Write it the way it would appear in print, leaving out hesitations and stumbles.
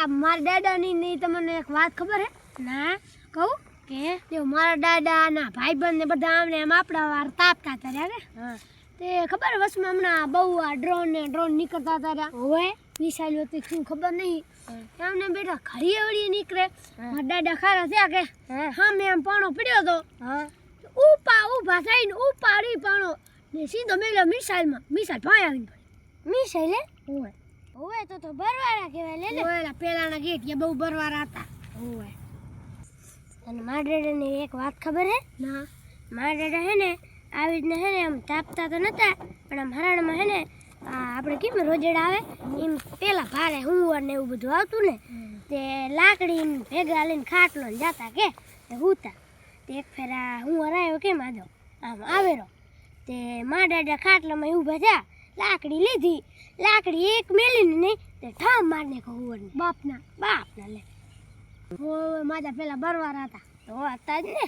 મારા દાદાની ની તમને એક વાત ખબર હે? ના કહું કે તે મારા દાદાના ભાઈબંધ ને બધા આમને આમ આપણા વાર તાપતા હતા રે હા તે ખબર વસમાં હમણાં બહુ આ ડ્રોન નીકળતા હતા ઓવે મિસાઈલ હતી શું ખબર નહીં એમને બેટા ઘડીએ વળી નીકળે મારા દાદા ખારા થયા કે સામે આમ પાણો પડ્યો હતો હા ઊભા થઈને ઉપાડી પાણો ને સીધો મેલો મિસાઈલ ભાઈ આવીને પડી મિસાઈલ ઓય ઓવે તો બરવાળા કહેવાય લે ઓલા પેલાના ગેટ બહુ બરવારા હતા ઓવે અને મારા દાદાની એક વાત ખબર હે ના મારા દાદા હે ને આવી રીતના હે ને આમ તાપતા તો નતા પણ આમ હરાણમાં હે ને આપણે કેમ રોજડા આવે એમ પેલા ભારે હુંવર ને એવું બધું આવતું ને તે લાકડી ભેગા લઈને ખાટલો ને જાતા કે હુતા તે એક ફેરા હુંવર આવ્યો કેમ આદો આમ આવેરો તે મારા દાદા ખાટલામાં ઊભા થયા લાકડી લીધી લાકડી એક મેલીને નહીં તે ઠામ મારને કહું હુંવરને બાપના બાપના લે મારા પેલા બરવારા હતા તો હતા જ ને